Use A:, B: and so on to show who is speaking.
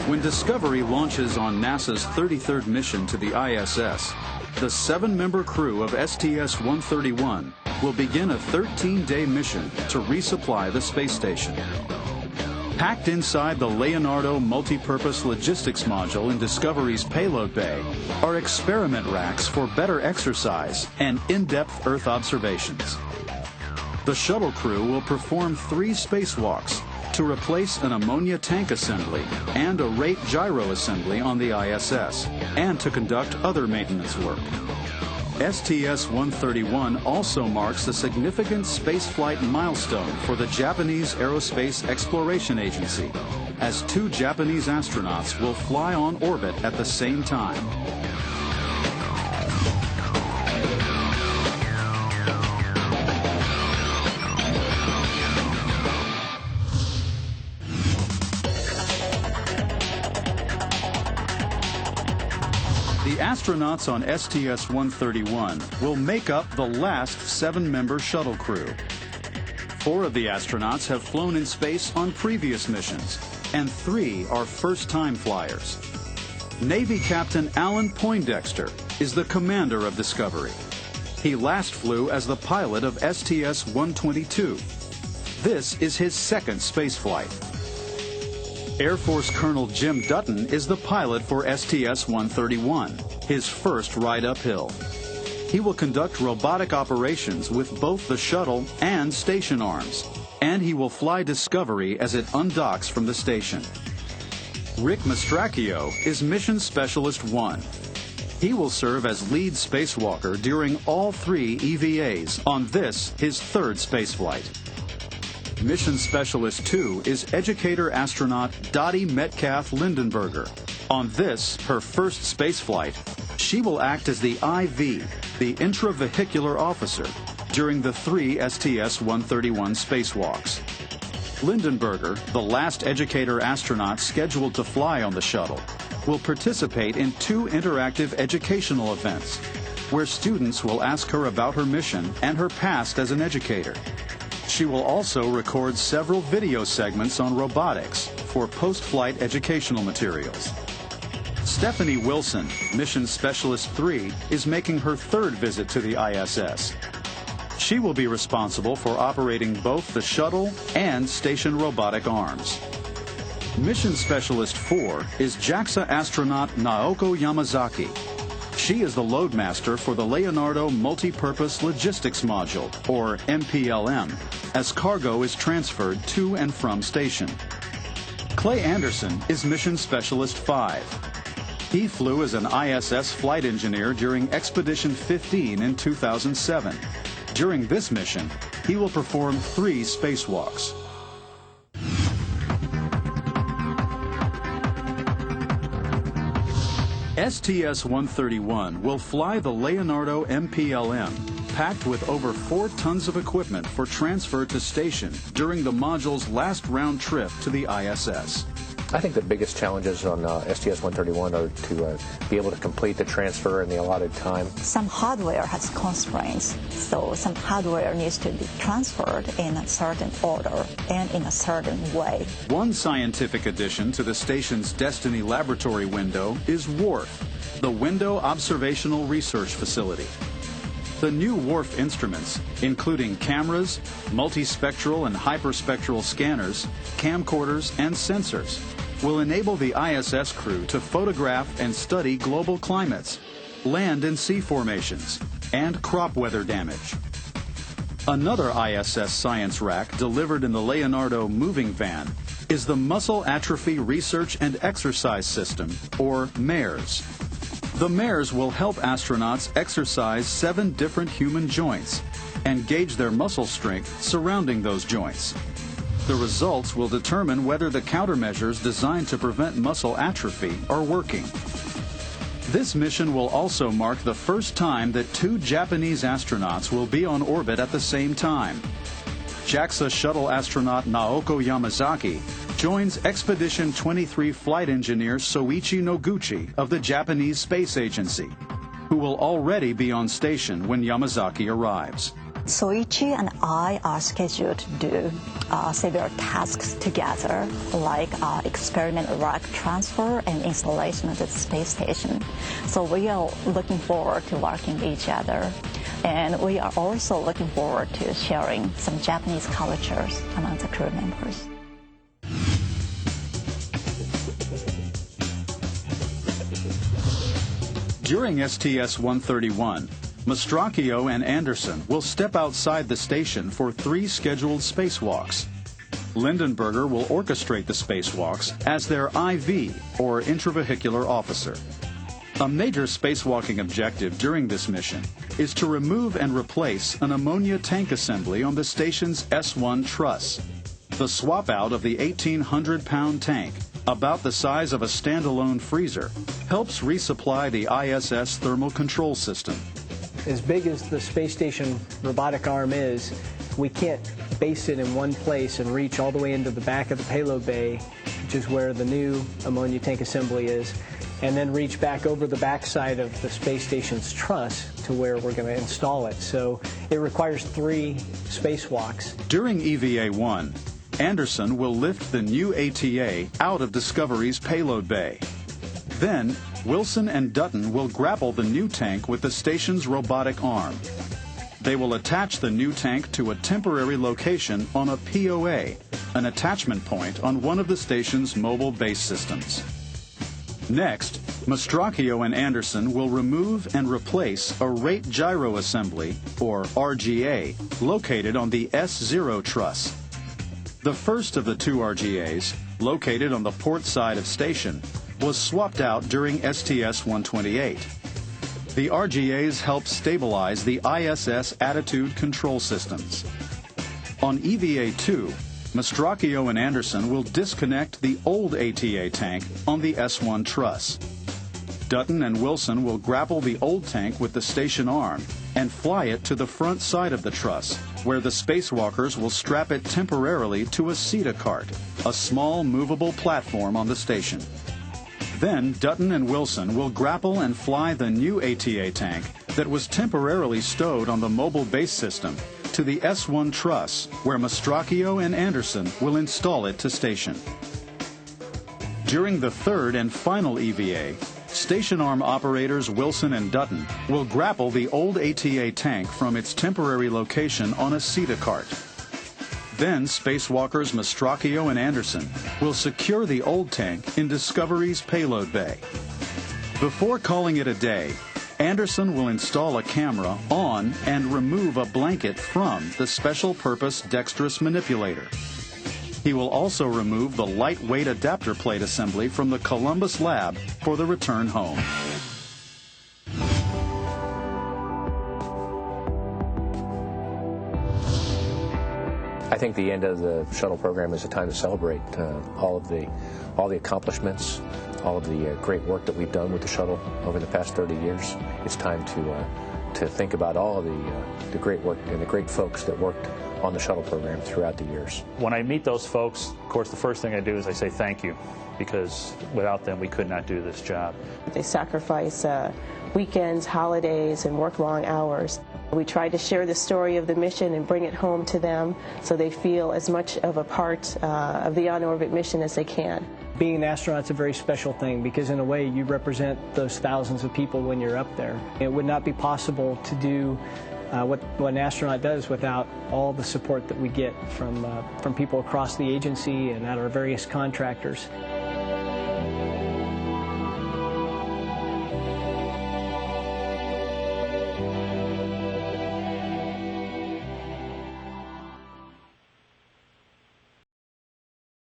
A: When Discovery launches on NASA's 33rd mission to the ISS, the 7-member crew of STS131 will begin a 13-day mission to resupply the space station. Packed inside the Leonardo multi-purpose logistics module in Discovery's payload bay are experiment racks for better exercise and in-depth Earth observations. The shuttle crew will perform 3 spacewalks to replace an ammonia tank assembly and a rate gyro assembly on the ISS, and to conduct other maintenance work. STS-131 also marks a significant spaceflight milestone for the Japanese Aerospace Exploration Agency, as 2 Japanese astronauts will fly on orbit at the same time. The astronauts on STS-131 will make up the last 7-member shuttle crew. 4 of the astronauts have flown in space on previous missions, and 3 are first-time flyers. Navy Captain Alan Poindexter is the commander of Discovery. He last flew as the pilot of STS-122. This is his 2nd spaceflight. Air Force Colonel Jim Dutton is the pilot for STS-131, his first ride uphill. He will conduct robotic operations with both the shuttle and station arms, and he will fly Discovery as it undocks from the station. Rick Mastracchio is Mission Specialist 1. He will serve as lead spacewalker during all 3 EVAs on this, his 3rd spaceflight. Mission Specialist 2 is educator astronaut Dottie Metcalf Lindenberger. On this, her 1st spaceflight, she will act as the IV, the intravehicular officer, during the 3 STS-131 spacewalks. Lindenberger, the last educator astronaut scheduled to fly on the shuttle, will participate in 2 interactive educational events, where students will ask her about her mission and her past as an educator. She will also record several video segments on robotics for post-flight educational materials. Stephanie Wilson, Mission Specialist 3, is making her 3rd visit to the ISS. She will be responsible for operating both the shuttle and station robotic arms. Mission Specialist 4 is JAXA astronaut Naoko Yamazaki. She is the loadmaster for the Leonardo Multi-Purpose Logistics Module, or MPLM, as cargo is transferred to and from station. Clay Anderson is Mission Specialist 5. He flew as an ISS flight engineer during Expedition 15 in 2007. During this mission, he will perform 3 spacewalks. STS-131 will fly the Leonardo MPLM, packed with over 4 tons of equipment for transfer to station during the module's last round trip to the ISS.
B: I think the biggest challenges on STS-131 are to be able to complete the transfer in the allotted time.
C: Some hardware has constraints, so some hardware needs to be transferred in a certain order and in a certain way.
A: One scientific addition to the station's Destiny Laboratory window is WRF, the Window Observational Research Facility. The new WRF instruments, including cameras, multispectral and hyperspectral scanners, camcorders, and sensors, will enable the ISS crew to photograph and study global climates, land and sea formations, and crop weather damage. Another ISS science rack delivered in the Leonardo moving van is the Muscle Atrophy Research and Exercise System, or MARES. The MARES will help astronauts exercise 7 different human joints and gauge their muscle strength surrounding those joints. The results will determine whether the countermeasures designed to prevent muscle atrophy are working. This mission will also mark the first time that 2 Japanese astronauts will be on orbit at the same time. JAXA shuttle astronaut Naoko Yamazaki joins Expedition 23 flight engineer Soichi Noguchi of the Japanese Space Agency, who will already be on station when Yamazaki arrives.
C: Soichi and I are scheduled to do several tasks together, like experiment rack transfer and installation of the space station. So we are looking forward to working with each other. And we are also looking forward to sharing some Japanese cultures among the crew members.
A: During STS-131, Mastracchio and Anderson will step outside the station for 3 scheduled spacewalks. Lindenberger will orchestrate the spacewalks as their IV, or intravehicular officer. A major spacewalking objective during this mission is to remove and replace an ammonia tank assembly on the station's S1 truss. The swap out of the 1,800-pound tank, about the size of a standalone freezer, helps resupply the ISS thermal control system.
D: As big as the space station robotic arm is, we can't base it in one place and reach all the way into the back of the payload bay, which is where the new ammonia tank assembly is, and then reach back over the backside of the space station's truss to where we're going to install it. So it requires 3 spacewalks.
A: During EVA-1, Anderson will lift the new ATA out of Discovery's payload bay. Then, Wilson and Dutton will grapple the new tank with the station's robotic arm. They will attach the new tank to a temporary location on a POA, an attachment point on one of the station's mobile base systems. Next, Mastracchio and Anderson will remove and replace a rate gyro assembly, or RGA, located on the S0 truss. The first of the 2 RGAs, located on the port side of station, was swapped out during STS-128. The RGAs help stabilize the ISS attitude control systems. On EVA-2, Mastracchio and Anderson will disconnect the old ATA tank on the S1 truss. Dutton and Wilson will grapple the old tank with the station arm and fly it to the front side of the truss, where the spacewalkers will strap it temporarily to a CETA cart, a small movable platform on the station. Then Dutton and Wilson will grapple and fly the new ATA tank that was temporarily stowed on the mobile base system to the S1 truss, where Mastracchio and Anderson will install it to station. During the 3rd and final EVA, station arm operators Wilson and Dutton will grapple the old ATA tank from its temporary location on a CETA cart. Then spacewalkers Mastracchio and Anderson will secure the old tank in Discovery's payload bay. Before calling it a day, Anderson will install a camera on and remove a blanket from the special purpose dexterous manipulator. He will also remove the lightweight adapter plate assembly from the Columbus lab for the return home.
B: I think the end of the shuttle program is a time to celebrate all the accomplishments, all of the great work that we've done with the shuttle over the past 30 years. It's time to think about all of the great work and the great folks that worked on the shuttle program throughout the years.
E: When I meet those folks, of course, the first thing I do is I say thank you, because without them we could not do this job.
F: They sacrifice weekends, holidays, and work long hours. We try to share the story of the mission and bring it home to them so they feel as much of a part of the on-orbit mission as they can.
D: Being an astronaut is a very special thing because in a way you represent those thousands of people when you're up there. It would not be possible to do what an astronaut does without all the support that we get from people across the agency and at our various contractors.